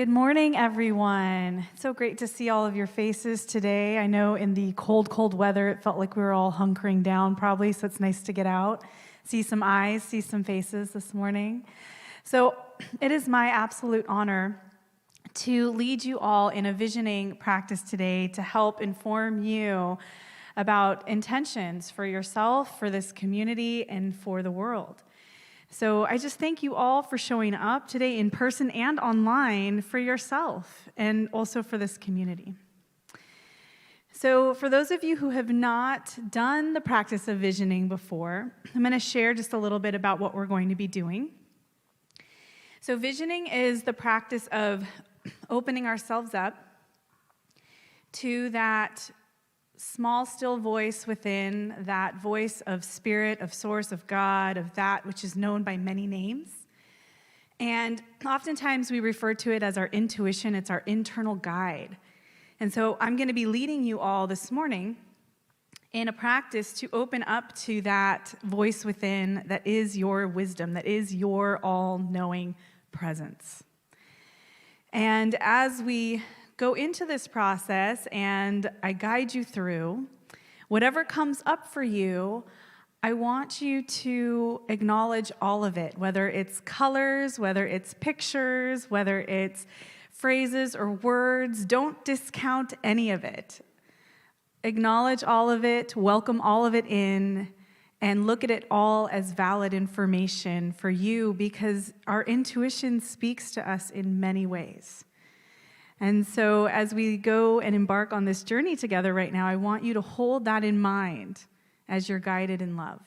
Good morning, everyone. It's so great to see all of your faces today. I know in the cold, cold weather, it felt like we were all hunkering down probably, so it's nice to get out, see some eyes, see some faces this morning. So it is my absolute honor to lead you all in a visioning practice today to help inform you about intentions for yourself, for this community, and for the world. So I just thank you all for showing up today in person and online for yourself and also for this community. So for those of you who have not done the practice of visioning before, I'm going to share just a little bit about what we're going to be doing. So visioning is the practice of opening ourselves up to that small, still voice within, that voice of spirit, of source, of God, of that which is known by many names. And oftentimes we refer to it as our intuition. It's our internal guide. And so I'm going to be leading you all this morning in a practice to open up to that voice within that is your wisdom, that is your all-knowing presence. And as we go into this process and I guide you through, whatever comes up for you, I want you to acknowledge all of it, whether it's colors, whether it's pictures, whether it's phrases or words. Don't discount any of it. Acknowledge all of it, welcome all of it in, and look at it all as valid information for you because our intuition speaks to us in many ways. And so as we go and embark on this journey together right now, I want you to hold that in mind as you're guided in love.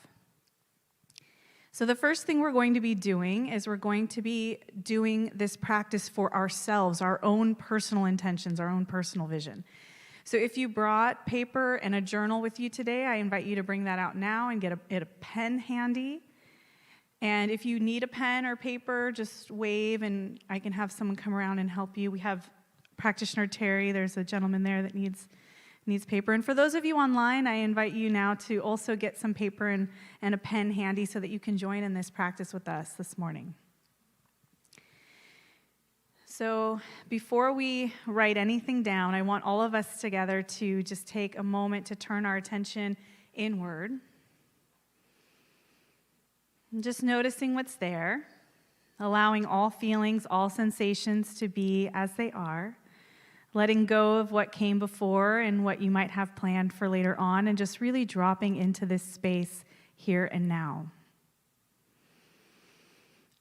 So the first thing we're going to be doing is we're going to be doing this practice for ourselves, our own personal intentions, our own personal vision. So if you brought paper and a journal with you today, I invite you to bring that out now and get a pen handy. And if you need a pen or paper, just wave and I can have someone come around and help you. We have practitioner Terry, there's a gentleman there that needs paper. And for those of you online, I invite you now to also get some paper and a pen handy so that you can join in this practice with us this morning. So before we write anything down, I want all of us together to just take a moment to turn our attention inward. And just noticing what's there, allowing all feelings, all sensations to be as they are. Letting go of what came before and what you might have planned for later on, and just really dropping into this space here and now.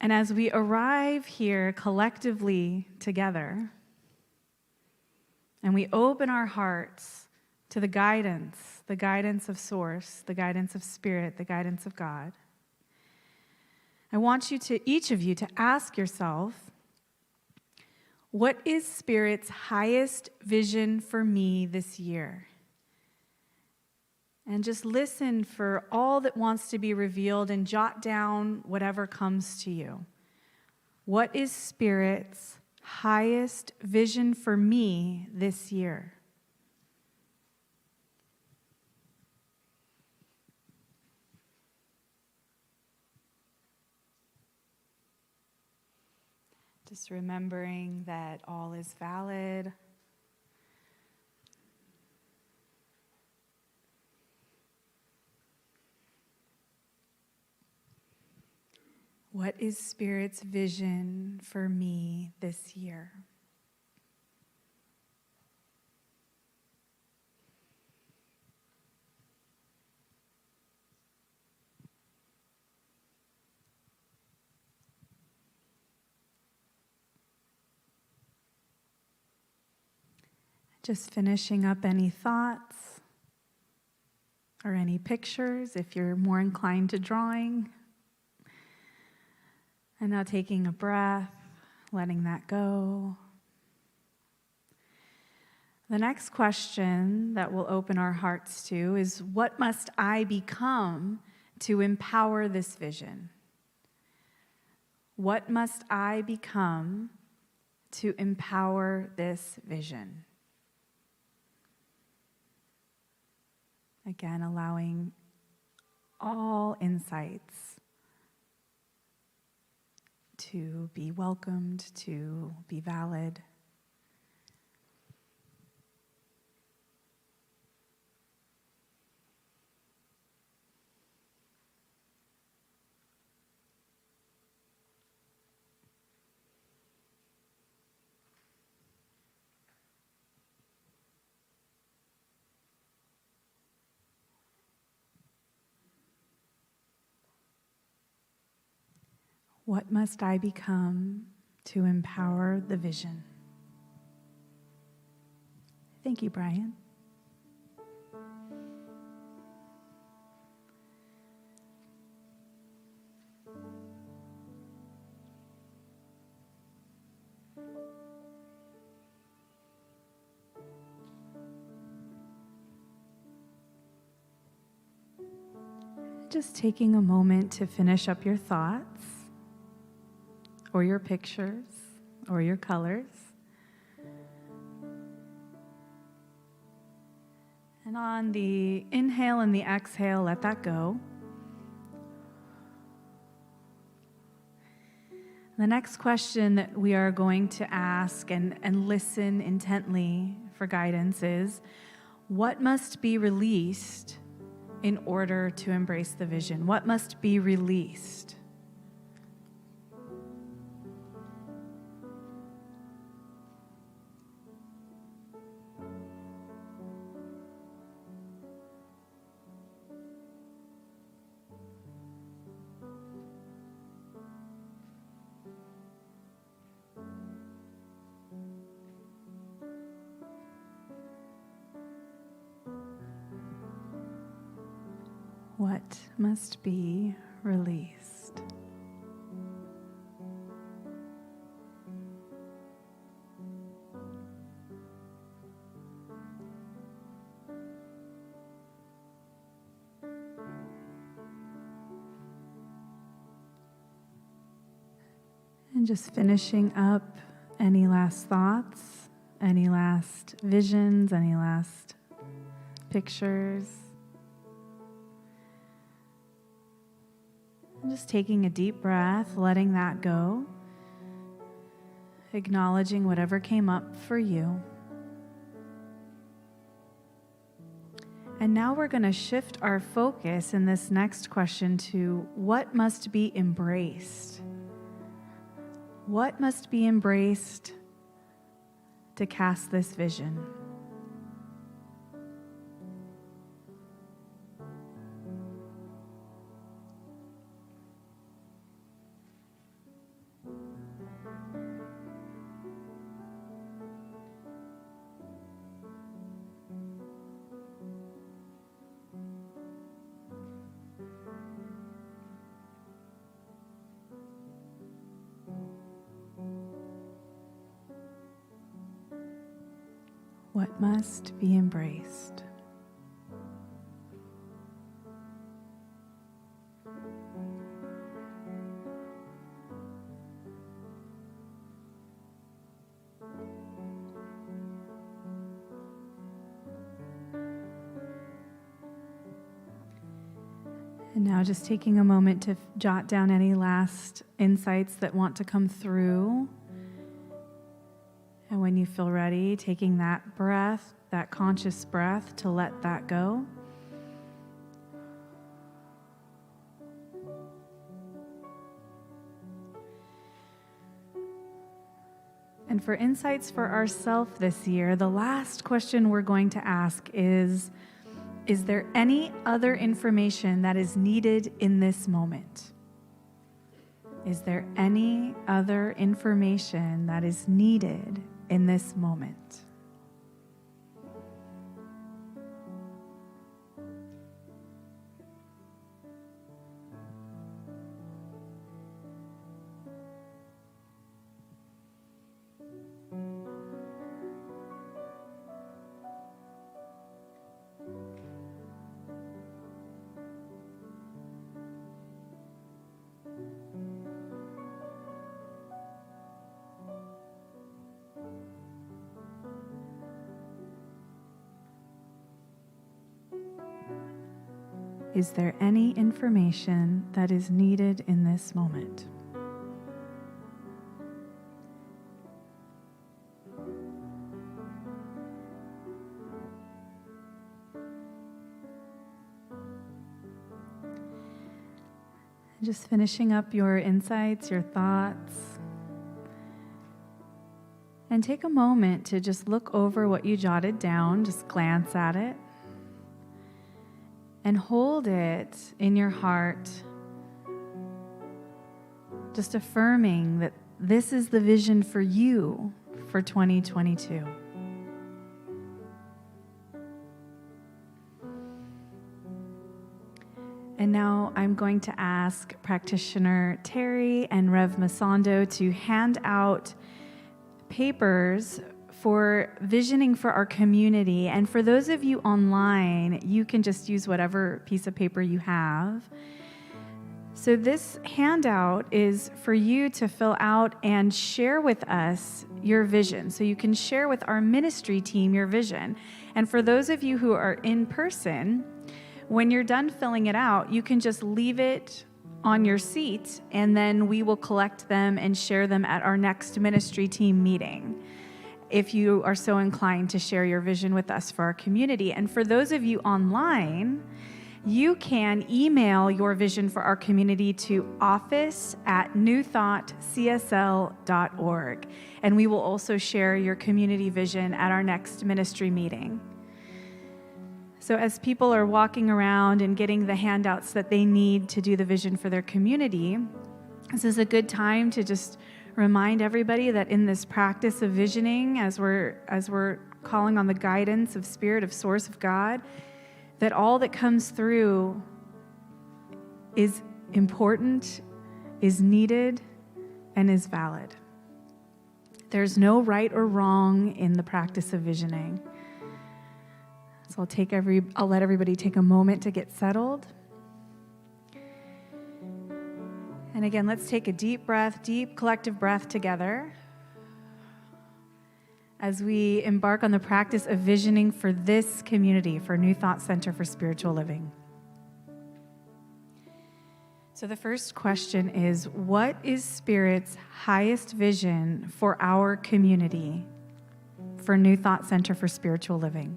And as we arrive here collectively together, and we open our hearts to the guidance of Source, the guidance of Spirit, the guidance of God, I want you to, each of you, to ask yourself, what is Spirit's highest vision for me this year? And just listen for all that wants to be revealed and jot down whatever comes to you. What is Spirit's highest vision for me this year? Just remembering that all is valid. What is Spirit's vision for me this year? Just finishing up any thoughts or any pictures if you're more inclined to drawing. And now taking a breath, letting that go. The next question that we'll open our hearts to is, what must I become to empower this vision? What must I become to empower this vision? Again, allowing all insights to be welcomed, to be valid. What must I become to empower the vision? Thank you, Brian. Just taking a moment to finish up your thoughts, or your pictures, or your colors. And on the inhale and the exhale, let that go. The next question that we are going to ask and listen intently for guidance is, what must be released in order to embrace the vision? What must be released? What must be released? And just finishing up any last thoughts, any last visions, any last pictures. And just taking a deep breath, letting that go, acknowledging whatever came up for you. And now we're going to shift our focus in this next question to what must be embraced? What must be embraced to cast this vision? What must be embraced? And now just taking a moment to jot down any last insights that want to come through. And when you feel ready, taking that breath, that conscious breath, to let that go. And for insights for ourselves this year, the last question we're going to ask is there any other information that is needed in this moment? Is there any other information that is needed in this moment? Is there any information that is needed in this moment? Just finishing up your insights, your thoughts. And take a moment to just look over what you jotted down, just glance at it, and hold it in your heart, just affirming that this is the vision for you for 2022. And now I'm going to ask practitioner Terry and Rev Masando to hand out papers for visioning for our community. And for those of you online, you can just use whatever piece of paper you have. So this handout is for you to fill out and share with us your vision. So you can share with our ministry team your vision. And for those of you who are in person, when you're done filling it out, you can just leave it on your seat, and then we will collect them and share them at our next ministry team meeting, if you are so inclined to share your vision with us for our community. And for those of you online, you can email your vision for our community to office@newthoughtcsl.org, and we will also share your community vision at our next ministry meeting. So as people are walking around and getting the handouts that they need to do the vision for their community, this is a good time to just remind everybody that in this practice of visioning, as we're calling on the guidance of Spirit, of Source, of God, that all that comes through is important, is needed, and is valid. There's no right or wrong in the practice of visioning. So I'll let everybody take a moment to get settled. And again, let's take a deep collective breath together as we embark on the practice of visioning for this community, for New Thought Center for Spiritual Living. So the first question is, what is Spirit's highest vision for our community, for New Thought Center for Spiritual Living?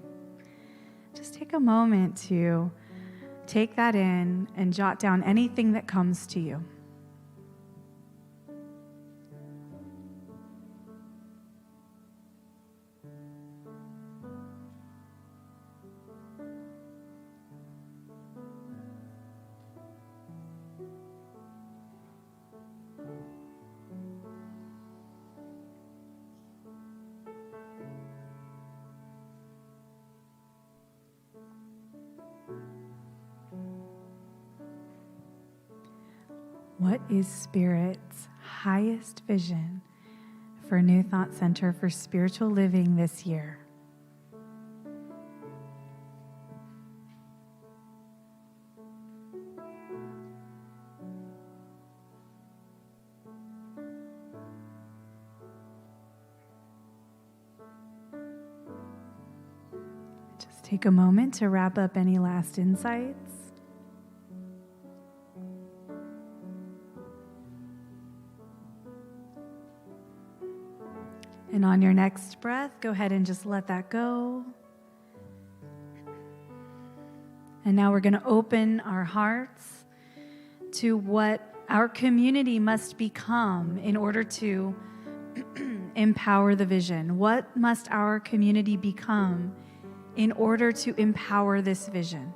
Just take a moment to take that in and jot down anything that comes to you. What is Spirit's highest vision for New Thought Center for Spiritual Living this year? Just take a moment to wrap up any last insights. And on your next breath, go ahead and just let that go. And now we're going to open our hearts to what our community must become in order to empower the vision. What must our community become in order to empower this vision?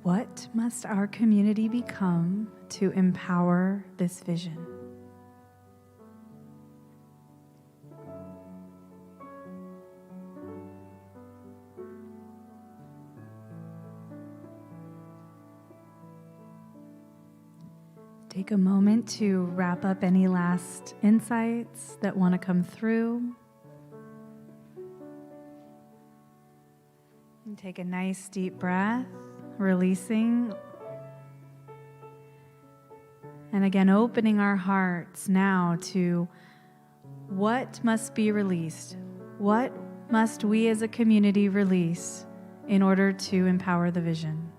What must our community become to empower this vision? Take a moment to wrap up any last insights that want to come through. Take a nice deep breath, releasing. And again, opening our hearts now to what must be released. What must we as a community release in order to empower the vision?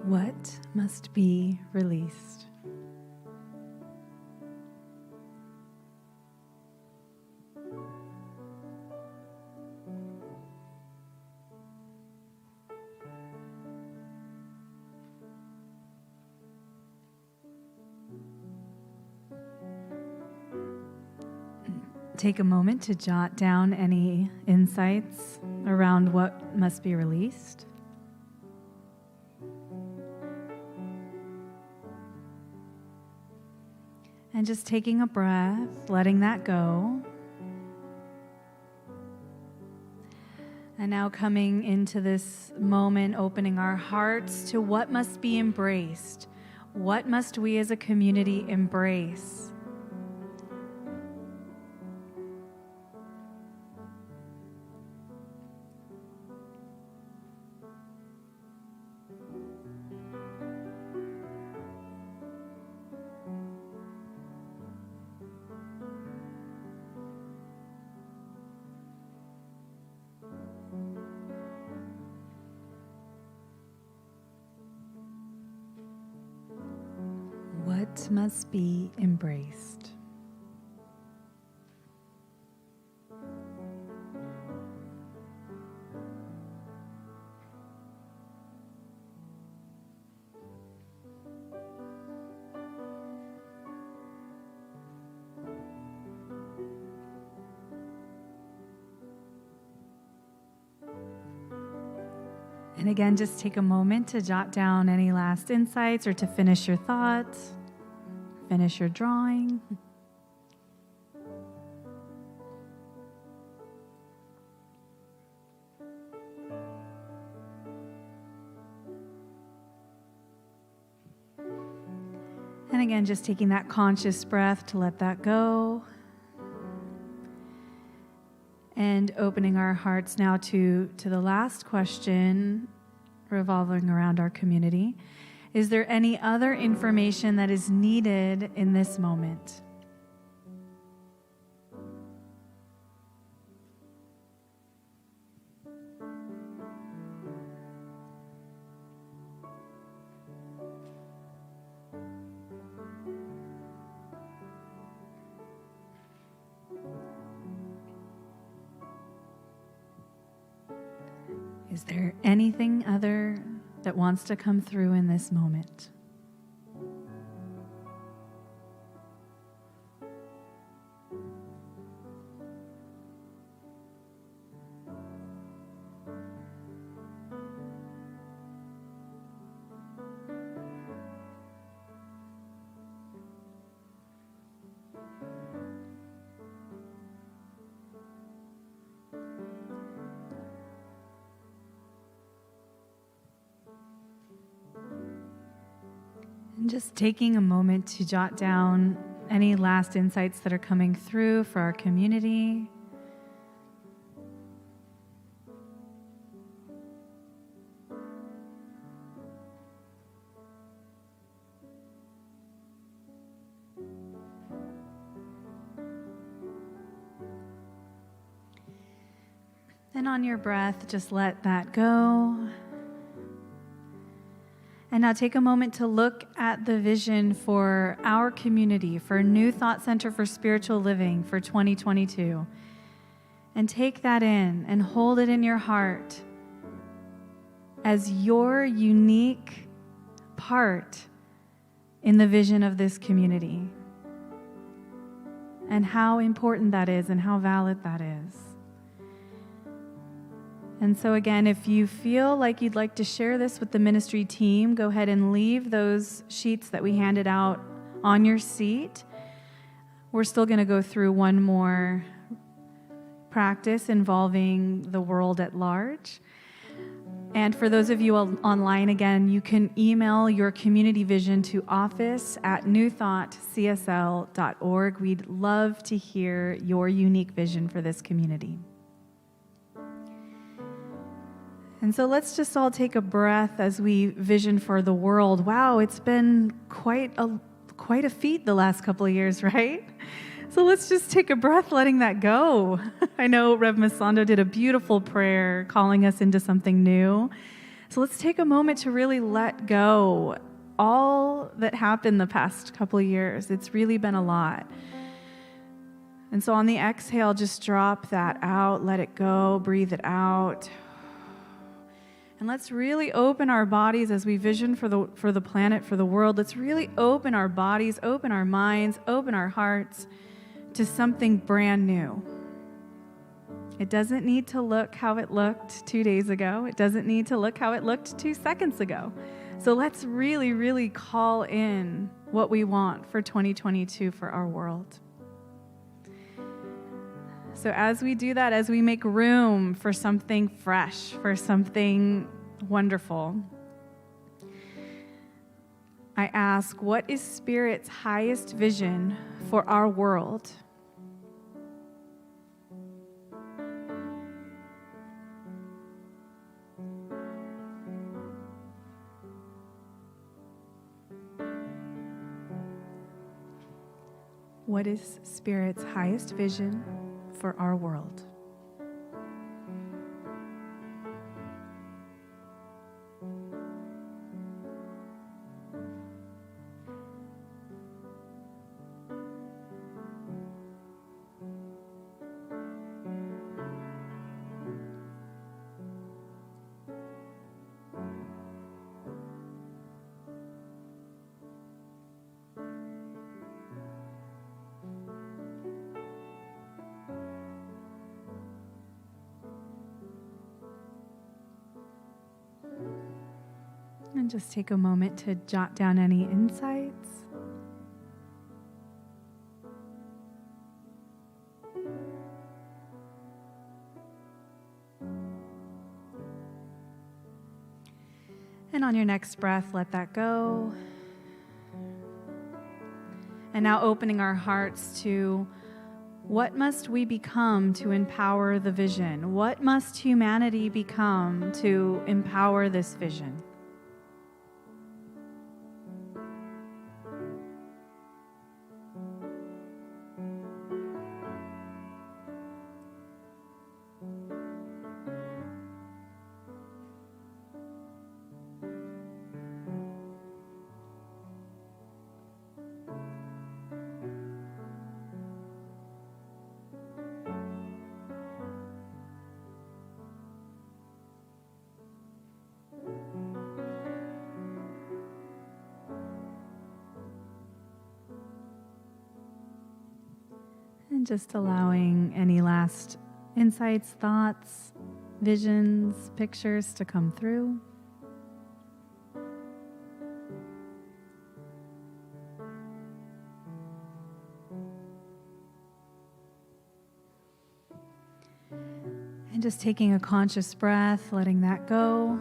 What must be released? Take a moment to jot down any insights around what must be released. And just taking a breath, letting that go. And now coming into this moment, opening our hearts to what must be embraced. What must we as a community embrace? What must be embraced? And again, just take a moment to jot down any last insights or to finish your thoughts, finish your drawing. And again, just taking that conscious breath to let that go. And opening our hearts now to the last question revolving around our community. Is there any other information that is needed in this moment? Is there anything other that wants to come through in this moment? And just taking a moment to jot down any last insights that are coming through for our community. And on your breath, just let that go. And now take a moment to look at the vision for our community, for New Thought Center for Spiritual Living for 2022. And take that in and hold it in your heart as your unique part in the vision of this community. And how important that is and how valid that is. And so again, if you feel like you'd like to share this with the ministry team, go ahead and leave those sheets that we handed out on your seat. We're still going to go through one more practice involving the world at large. And for those of you online, again, you can email your community vision to office@newthoughtcsl.org. We'd love to hear your unique vision for this community. And so let's just all take a breath as we vision for the world. Wow, it's been quite a feat the last couple of years, right? So let's just take a breath letting that go. I know Rev Masando did a beautiful prayer calling us into something new. So let's take a moment to really let go all that happened the past couple of years. It's really been a lot. And so on the exhale, just drop that out, let it go, breathe it out. And let's really open our bodies as we vision for the planet, for the world. Let's really open our bodies, open our minds, open our hearts to something brand new. It doesn't need to look how it looked 2 days ago. It doesn't need to look how it looked 2 seconds ago. So let's really, really call in what we want for 2022 for our world. So as we do that, as we make room for something fresh, for something wonderful, I ask, what is Spirit's highest vision for our world? What is Spirit's highest vision for our world? And just take a moment to jot down any insights. And on your next breath, let that go. And now opening our hearts to what must we become to empower the vision? What must humanity become to empower this vision? And just allowing any last insights, thoughts, visions, pictures to come through. And just taking a conscious breath, letting that go.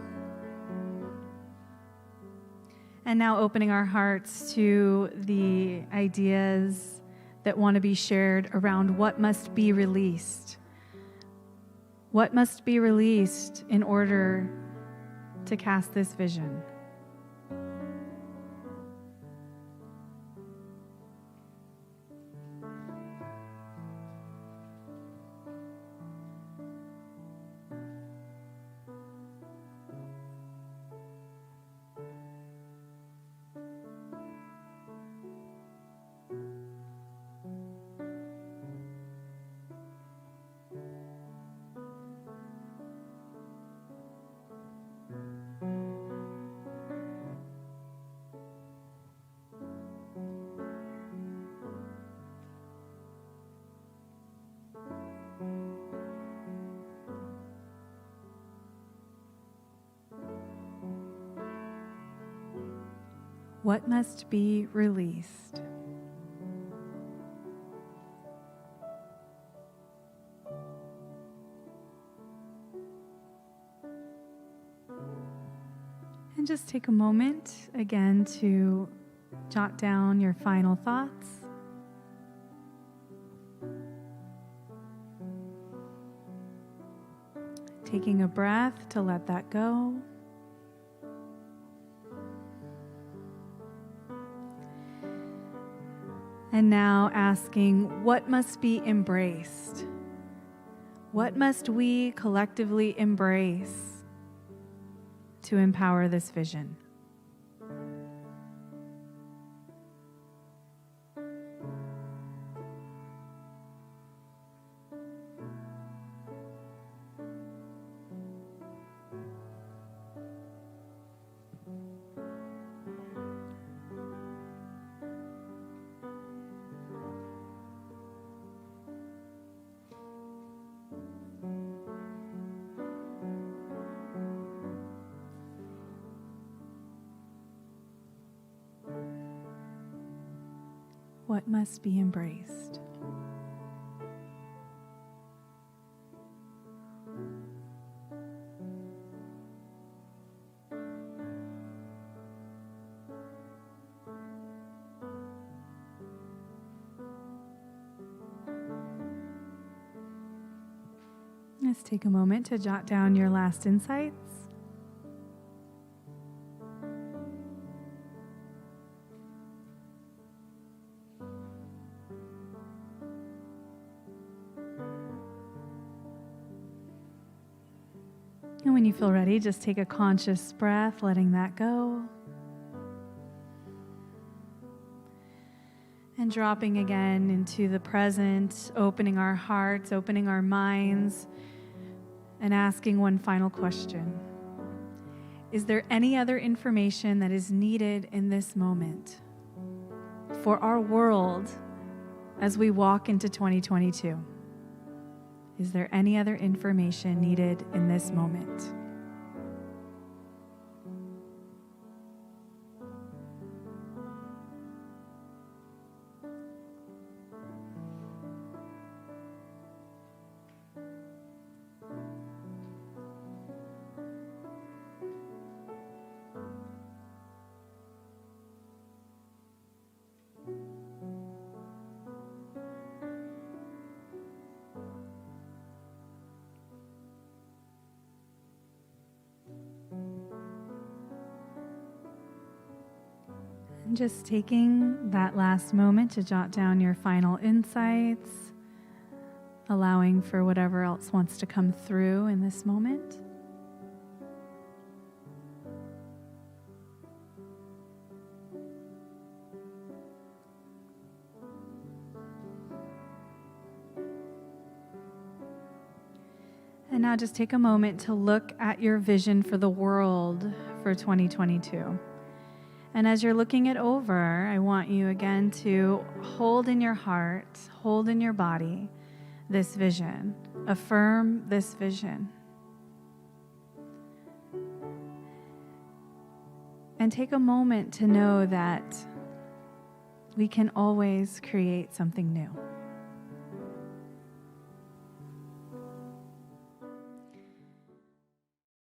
And now opening our hearts to the ideas that want to be shared around what must be released. What must be released in order to cast this vision? What must be released? And just take a moment again to jot down your final thoughts. Taking a breath to let that go. And now asking, what must be embraced? What must we collectively embrace to empower this vision? What must be embraced? Let's take a moment to jot down your last insights. And when you feel ready, just take a conscious breath, letting that go. And dropping again into the present, opening our hearts, opening our minds, and asking one final question. Is there any other information that is needed in this moment for our world as we walk into 2022? Is there any other information needed in this moment? And just taking that last moment to jot down your final insights, allowing for whatever else wants to come through in this moment. And now just take a moment to look at your vision for the world for 2022. And as you're looking it over, I want you again to hold in your heart, hold in your body this vision. Affirm this vision. And take a moment to know that we can always create something new.